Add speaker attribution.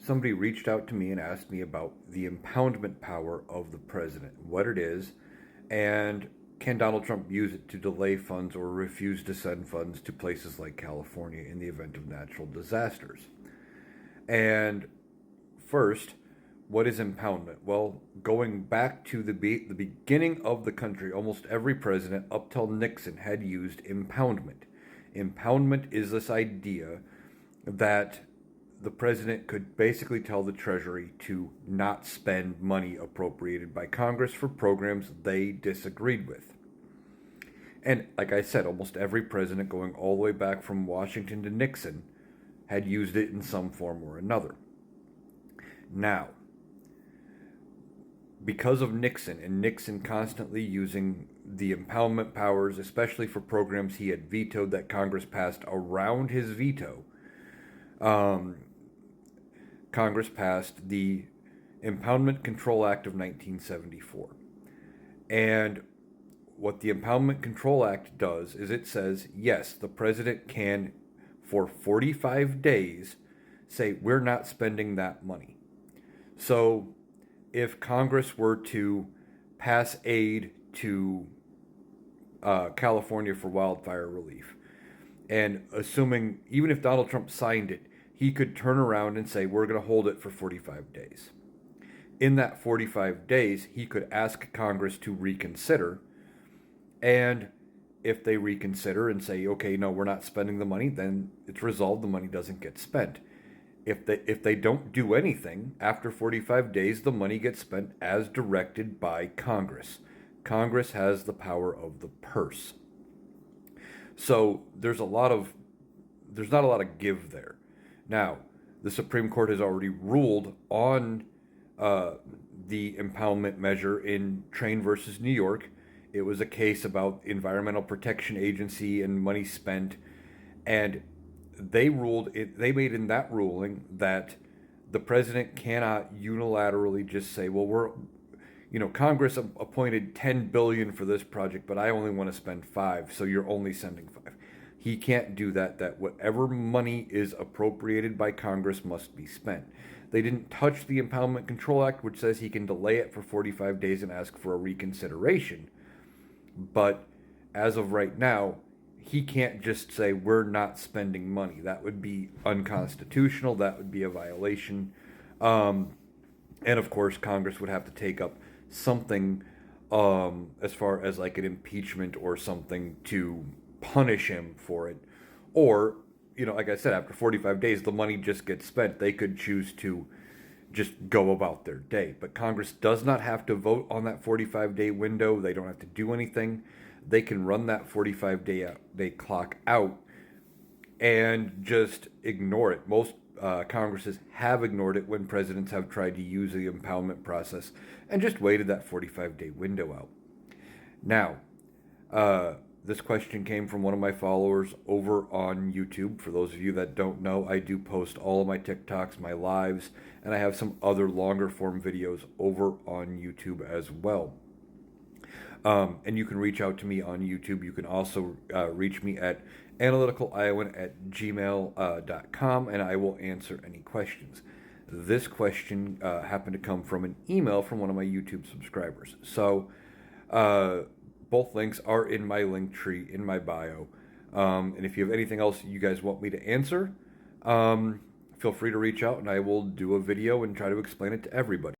Speaker 1: somebody reached out to me and asked me about the impoundment power of the president, what it is, and can Donald Trump use it to delay funds or refuse to send funds to places like California in the event of natural disasters. And first, what is impoundment? Well, going back to the beginning of the country, almost every president up till Nixon had used impoundment. Impoundment is this idea that the president could basically tell the Treasury to not spend money appropriated by Congress for programs they disagreed with. And like I said, almost every president going all the way back from Washington to Nixon had used it in some form or another. Now, because of Nixon, and Nixon constantly using the impoundment powers, especially for programs he had vetoed that Congress passed around his veto, Congress passed the Impoundment Control Act of 1974. And what the Impoundment Control Act does is it says, yes, the president can, for 45 days, say, we're not spending that money. So if Congress were to pass aid to California for wildfire relief, and assuming, even if Donald Trump signed it, he could turn around and say, we're going to hold it for 45 days. In that 45 days, he could ask Congress to reconsider. And if they reconsider and say, okay, no, we're not spending the money, then it's resolved, the money doesn't get spent. If they don't do anything, after 45 days, the money gets spent as directed by Congress. Congress has the power of the purse. So there's not a lot of give there. Now, the Supreme Court has already ruled on the impoundment measure in Train versus New York. It was a case about Environmental Protection Agency and money spent, and they made in that ruling that the president cannot unilaterally just say, well, Congress appointed $10 billion for this project, but I only want to spend $5 billion, so you're only sending $5 billion. He can't do that. That whatever money is appropriated by Congress must be spent. They didn't touch the Impoundment Control Act, which says he can delay it for 45 days and ask for a reconsideration. But as of right now, he can't just say, we're not spending money. That would be unconstitutional. That would be a violation. And of course, Congress would have to take up something as far as like an impeachment or something to punish him for it. Or, like I said, after 45 days, the money just gets spent. They could choose to just go about their day. But Congress does not have to vote on that 45-day window. They don't have to do anything. They can run that 45-day clock out and just ignore it. Most Congresses have ignored it when presidents have tried to use the impoundment process and just waited that 45-day window out. Now, this question came from one of my followers over on YouTube. For those of you that don't know, I do post all of my TikToks, my lives, and I have some other longer form videos over on YouTube as well. And you can reach out to me on YouTube. You can also reach me at analyticaliowan@gmail.com, and I will answer any questions. This question happened to come from an email from one of my YouTube subscribers. So both links are in my link tree in my bio. And if you have anything else you guys want me to answer, feel free to reach out and I will do a video and try to explain it to everybody.